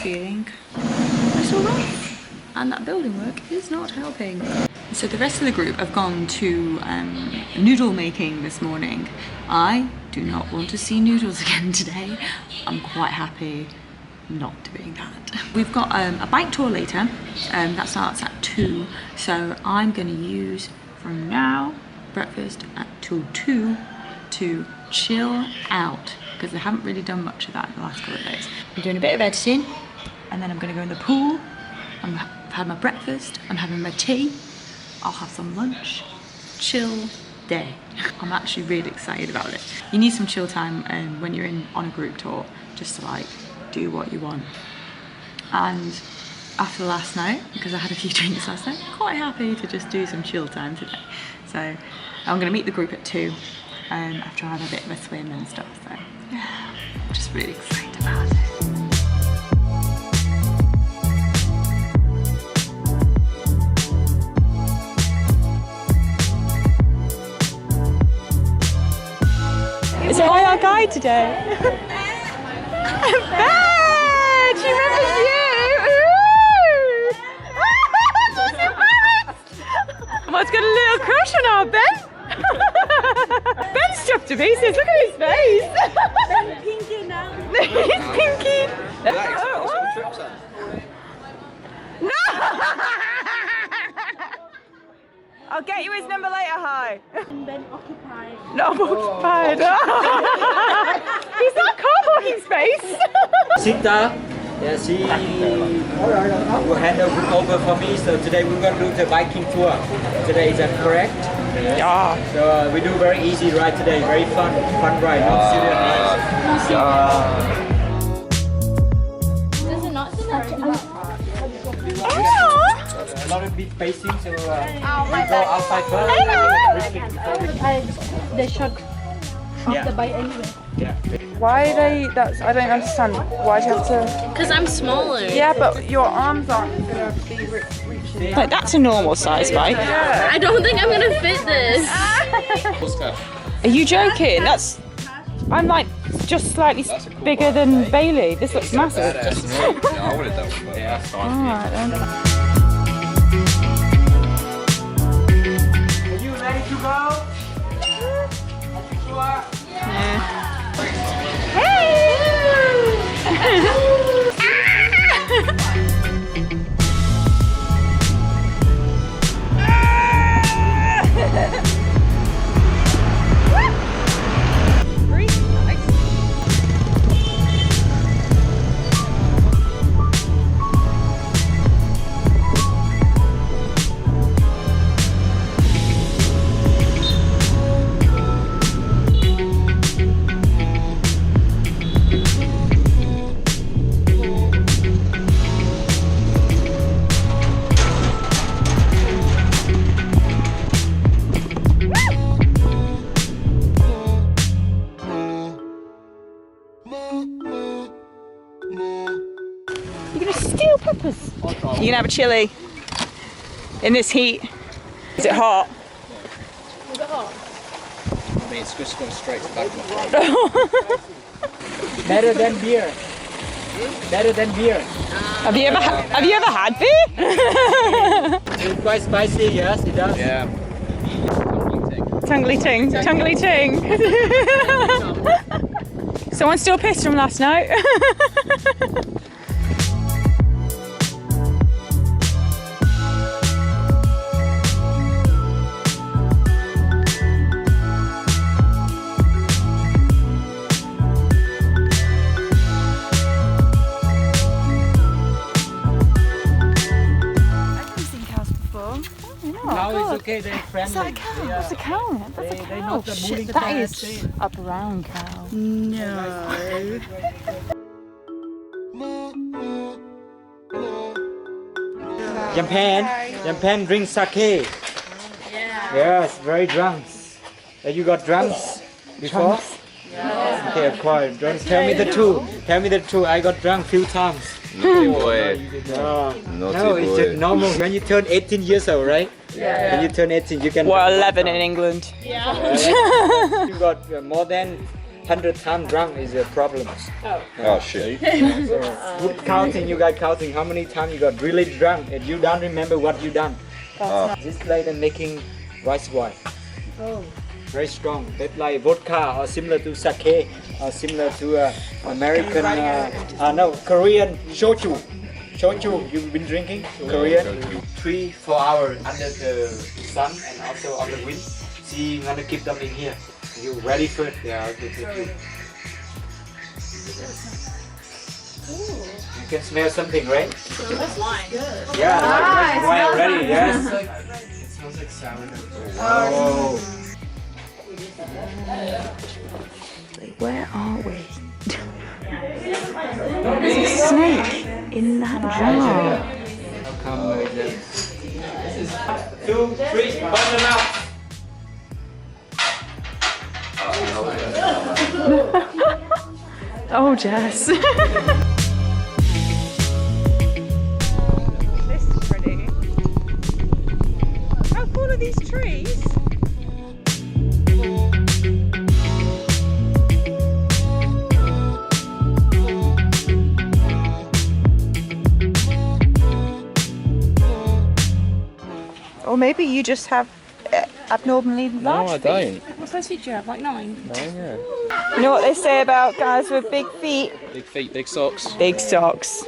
feeling a little rough, and that building work is not helping. So the rest of the group have gone to noodle making this morning. I do not want to see noodles again today. I'm quite happy not doing that. We've got a bike tour later, that starts at 2, so I'm going to use from now breakfast till 2 to chill out, because I haven't really done much of that in the last couple of days. I'm doing a bit of editing, and then I'm going to go in the pool. I've had my breakfast, I'm having my tea, I'll have some lunch. Chill day. I'm actually really excited about it. You need some chill time when you're on a group tour, just to like do what you want. And after last night, because I had a few drinks last night, I'm quite happy to just do some chill time today. So I'm going to meet the group at 2 after I have a bit of a swim and stuff. So yeah, I'm just really excited about it. Is it our guide today? Ben! She remembers you! What's got a little crush on our Ben? Ben's stuffed to pieces, look at his face! Ben's pinky now. He's pinky! No! I'll get you his number later, Hoi. Ben occupied. No, I'm occupied. He's not car-walking space. Sita, yeah, she will hand over for me. So today we're going to do the biking tour. Today, is that correct? Yeah. So we do very easy ride today, very fun ride, not serious ride. Does it not A lot of big facing, so we go outside first. They shot off the bike anyway. Yeah. Why are they? I don't understand. Why do you have to? Because I'm smaller. Yeah, but your arms aren't gonna be reaching. Like, that's a normal size bike. Yeah. I don't think I'm gonna fit this. Are you joking? I'm like just slightly bigger than Bailey. This looks massive. I would have done it. Yeah, that's Alright then. Are you ready to go? You're gonna steal peppers. You're gonna have a chili in this heat. Is it hot? Is it hot? I mean, it's just going straight to the back of my throat. Better than beer. Better than beer. Have you ever had beer? It's quite spicy, yes, it does. Yeah. Tungly ting, tungly ting. Someone's still pissed from last night. Now it's okay, they're friendly. Is that a cow? That's a cow. That's a They cow. not the Shit, moving that fast, is a brown cow. No. Japan drinks sake. Yeah. Yes, very drunk. You got drunks before? Yeah. Okay, of course. Don't tell me the truth. Tell me the truth. I got drunk few times. Naughty boy. No, Naughty it's boy. just normal. When you turn 18 years old, right? Yeah. When you turn 18, you can. Well, 11 in England. Yeah. You got more than 100 times drunk is a problem. Oh shit. Good counting, you guys counting how many times you got really drunk and you don't remember what you done. This lady making rice wine. Very strong. That's like vodka or similar to sake or similar to American, Korean shochu. Shochu, you've been drinking? Korean? 3-4 hours under the sun and also on the wind. See, I'm gonna keep them in here. You ready for it? Yeah, I'll take you. You can smell something, right? That's wine. Yeah, like wine already, yes? It smells like sourdough. Oh. Where are we? There's a snake in that jar. How come is it? 2, 3, burn them out. Oh, Jess. This is pretty. How cool are these trees? Or maybe you just have abnormally large No, I feet. don't. What size feet do you have? Like 9? No, yeah. You know what they say about guys with big feet? Big feet, big socks. Big socks.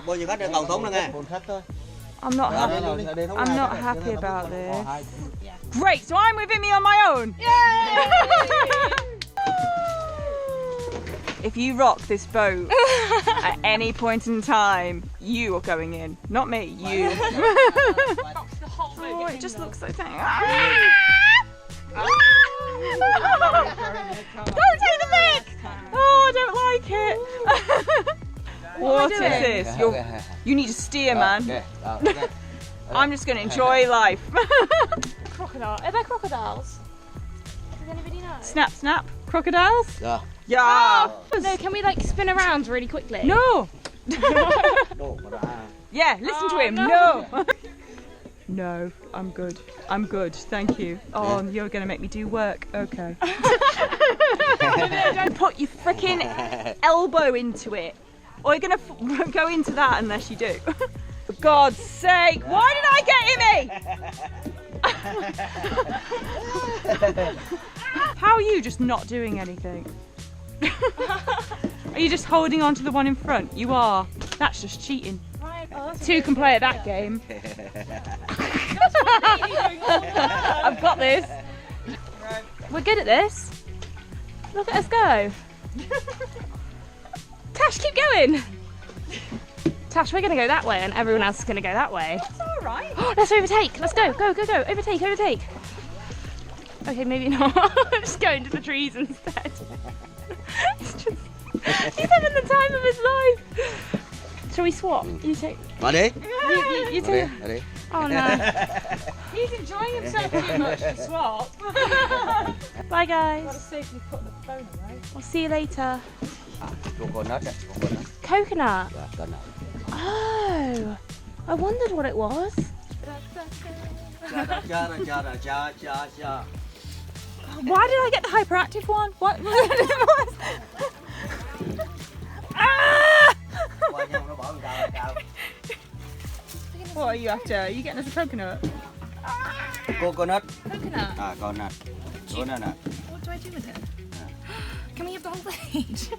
Bao nhiêu khách để cầu tốn nữa nghe. I'm not happy about this. Great, so I'm with me on my own. If you rock this boat at any point in time, you are going in. Not me, you. Oh, it just looks so tiny. Don't take the mic! Oh, I don't like it. What is this? You need to steer, man. I'm just going to enjoy life. Crocodile. Are there crocodiles? Does anybody know? Snap, snap. Crocodiles? Yeah. Yeah. No, can we like spin around really quickly? No. Yeah, listen to him. No. No, I'm good. I'm good. Thank you. Oh, you're going to make me do work. Okay. Don't put your freaking elbow into it. Or you're going to go into that unless you do. For God's sake, why did I get Imi? How are you just not doing anything? Are you just holding on to the one in front? You are. That's just cheating. Two can play at that game. I've got this. We're good at this. Look at us go. Tash, keep going. Tash, we're going to go that way and everyone else is going to go that way. That's all right. Let's overtake. Let's go, go, go, go. Overtake, overtake. Okay, maybe not. Just go into the trees instead. He's having the time of his life. Shall we swap? You take. Ở đi. You take. Ở đi. Oh no. He's enjoying himself too much to swap. Bye guys. Safely put the phone away. I'll see you later. Coconut. Coconut. Yeah, coconut. Oh. I wondered what it was. Why did I get the hyperactive one? What? Ah! What are you after? Are you getting us a coconut? Coconut. Coconut. Coconut. Coconut. What do I do with it? Can we have the whole page?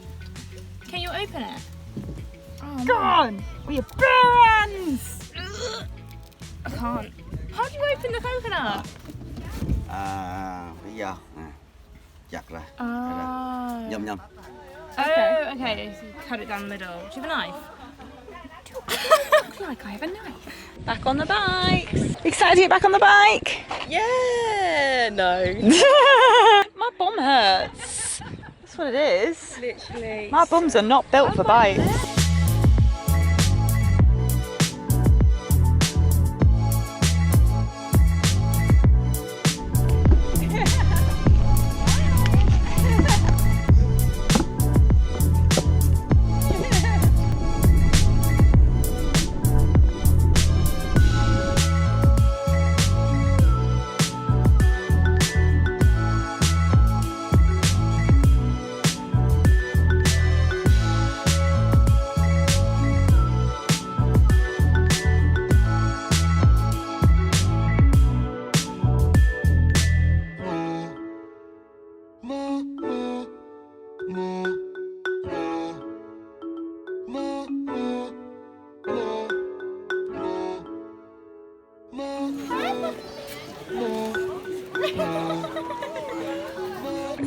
Can you open it? Oh, Go on! With your bare hands! I can't. How do you open the coconut? Bây giờ chặt ra. Oh. Nhâm nhâm. Oh, okay. So you cut it down the middle. Do you have a knife? I look like I have a knife. Back on the bike. Excited to get back on the bike? Yeah, no. My bum hurts. That's what it is. Literally. My bums are not built for bikes.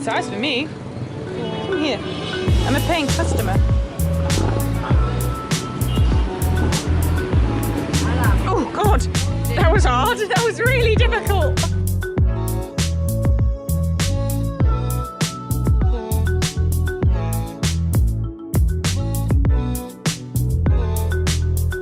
size for me. Come here. I'm a paying customer. Oh God, that was hard. That was really